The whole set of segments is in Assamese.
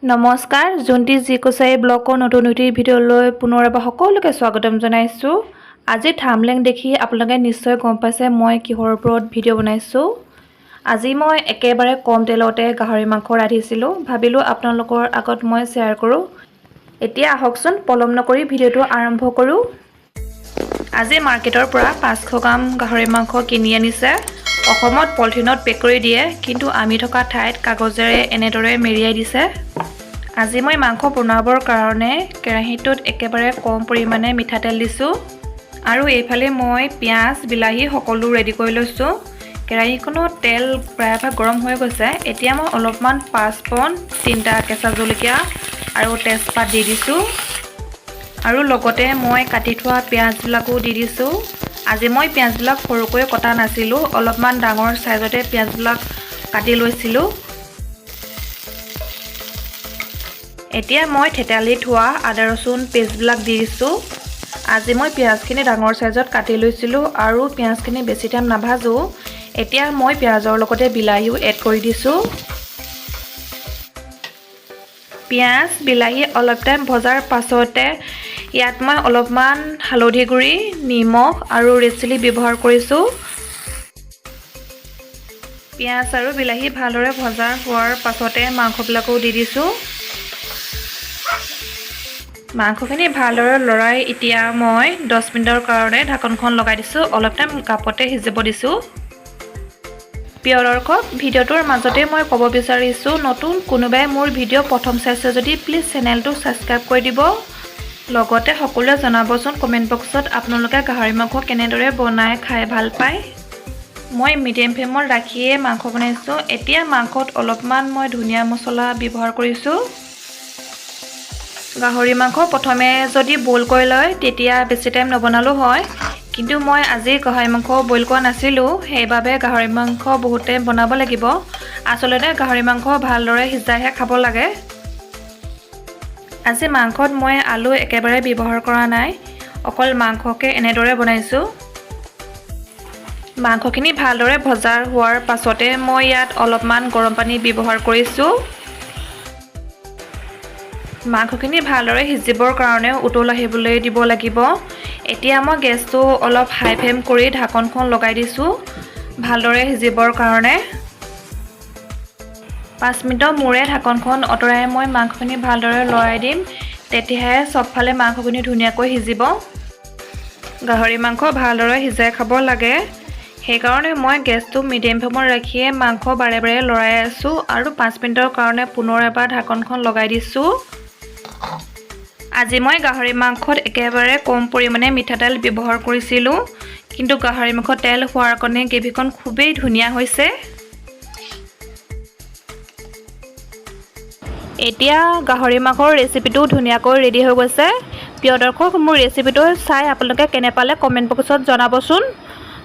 নমস্কাৰ জুন্তি জি কোচাই ব্লগৰ নতুন ভিডিঅ'লৈ পুনৰ এবাৰ সকলোকে স্বাগতম জনাইছোঁ। আজি থাম্বনেইল দেখি আপোনালোকে নিশ্চয় গম পাইছে মই কিহৰ ওপৰত ভিডিঅ' বনাইছোঁ। আজি মই একেবাৰে কম তেলতে গাহৰি মাংস ৰান্ধিছিলোঁ, ভাবিলোঁ আপোনালোকৰ আগত মই শ্বেয়াৰ কৰোঁ। এতিয়া আহকচোন পলম নকৰি ভিডিঅ'টো আৰম্ভ কৰোঁ। আজি মাৰ্কেটৰ পৰা 500 গ্ৰাম গাহৰি মাংস কিনি আনিছে। অসমত পলিথিনত পেক কৰি দিয়ে, কিন্তু আমি থকা ঠাইত কাগজেৰে এনেদৰে মেৰিয়াই দিছে। আজি মই মাংস বনাবৰ কাৰণে কেৰাহীটোত একেবাৰে কম পৰিমাণে মিঠাতেল দিছোঁ আৰু এইফালে মই পিঁয়াজ বিলাহী সকলো ৰেডি কৰি লৈছোঁ। কেৰাহীখনত তেল প্ৰায়ভাগ গৰম হৈ গৈছে। এতিয়া মই অলপমান পাঁচফোৰণ, 3টা কেঁচা জলকীয়া আৰু তেজপাত দি দিছোঁ আৰু লগতে মই কাটি থোৱা পিঁয়াজবিলাকো দি দিছোঁ। আজি মই পিঁয়াজবিলাক সৰুকৈ কটা নাছিলোঁ, অলপমান ডাঙৰ চাইজতে পিঁয়াজবিলাক কাটি লৈছিলোঁ। এতিয়া মই থেতালি থোৱা আদা ৰচুন পেষ্টবিলাক দি দিছোঁ। আজি মই পিঁয়াজখিনি ডাঙৰ চাইজত কাটি লৈছিলোঁ আৰু পিঁয়াজখিনি বেছি টাইম নাভাজোঁ। এতিয়া মই পিঁয়াজৰ লগতে বিলাহীও এড কৰি দিছোঁ। পিঁয়াজ বিলাহী অলপ টাইম ভজাৰ পাছতে ইয়াত মই অলপমান হালধি গুড়ি, নিমখ আৰু ৰেড চিলি ব্যৱহাৰ কৰিছোঁ। পিঁয়াজ আৰু বিলাহী ভালদৰে ভজা হোৱাৰ পাছতে মাংসবিলাকো দি দিছোঁ। মাংসখিনি ভালদৰে লৰাই এতিয়া মই 10 মিনিটৰ কাৰণে ঢাকনখন লগাই দিছোঁ। অলপ টাইম কাপতে সিজিব দিছোঁ। প্ৰিয় দৰ্শক, ভিডিঅ'টোৰ মাজতে মই ক'ব বিচাৰিছোঁ, নতুন কোনোবাই মোৰ ভিডিঅ' প্ৰথম চাইছে যদি প্লিজ চেনেলটো ছাবস্ক্ৰাইব কৰি দিব। লগতে সকলোৱে জনাবচোন কমেণ্ট বক্সত আপোনালোকে গাহৰি মাংস কেনেদৰে বনাই খাই ভাল পায়। মই মিডিয়াম ফ্লেমত ৰাখিয়ে মাংস বনাইছোঁ। এতিয়া মাংসত অলপমান মই ধনিয়া মছলা ব্যৱহাৰ কৰিছোঁ। গাহৰি মাংস প্ৰথমে যদি বইল কৰি লয় তেতিয়া বেছি টাইম নবনালেও হয়, কিন্তু মই আজি গাহৰি মাংস বইল কৰা নাছিলোঁ, সেইবাবে গাহৰি মাংস বহুত টাইম বনাব লাগিব। আচলতে গাহৰি মাংস ভালদৰে সিজাইহে খাব লাগে। আজি মাংসত মই আলু একেবাৰে ব্যৱহাৰ কৰা নাই, অকল মাংসকে এনেদৰে বনাইছোঁ। মাংসখিনি ভালদৰে ভজা হোৱাৰ পাছতে মই ইয়াত অলপমান গৰম পানী ব্যৱহাৰ কৰিছোঁ। মাংসখিনি ভালদৰে সিজিবৰ কাৰণে উতল আহিবলৈ দিব লাগিব। এতিয়া মই গেছটো অলপ হাই ফ্লেম কৰি ঢাকনখন লগাই দিছোঁ ভালদৰে সিজিবৰ কাৰণে। 5 মিনিটৰ মূৰে ঢাকনখন আঁতৰাই মই মাংসখিনি ভালদৰে লৰাই দিম, তেতিয়াহে চবফালে মাংসখিনি ধুনীয়াকৈ সিজিব। গাহৰি মাংস ভালদৰে সিজাই খাব লাগে, সেইকাৰণে মই গেছটো মিডিয়াম ফ্লেমত ৰাখিয়ে মাংস বাৰে বাৰে লৰাই আছোঁ আৰু 5 মিনিটৰ কাৰণে পুনৰ এবাৰ ঢাকনখন লগাই দিছোঁ। আজি মই গাহৰি মাংসত একেবাৰে কম পৰিমাণে মিঠাতেল ব্যৱহাৰ কৰিছিলোঁ, কিন্তু গাহৰি মাংসত তেল হোৱাৰ কাৰণে গ্ৰেভিখন খুবেই ধুনীয়া হৈছে। এতিয়া গাহৰি মাংসৰ ৰেচিপিটো ধুনীয়াকৈ ৰেডি হৈ গৈছে। প্ৰিয় দৰ্শক, মোৰ ৰেচিপিটো চাই আপোনালোকে কেনে পালে কমেণ্ট বক্সত জনাবচোন।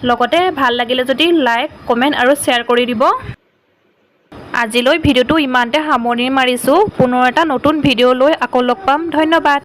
লগতে ভাল লাগিলে যদি লাইক, কমেণ্ট আৰু শ্বেয়াৰ কৰি দিব। আজিলৈ ভিডিঅ'টো ইমানতে সামৰণি মাৰিছোঁ। পুনৰ এটা নতুন ভিডিঅ' লৈ আকৌ লগ পাম। ধন্যবাদ।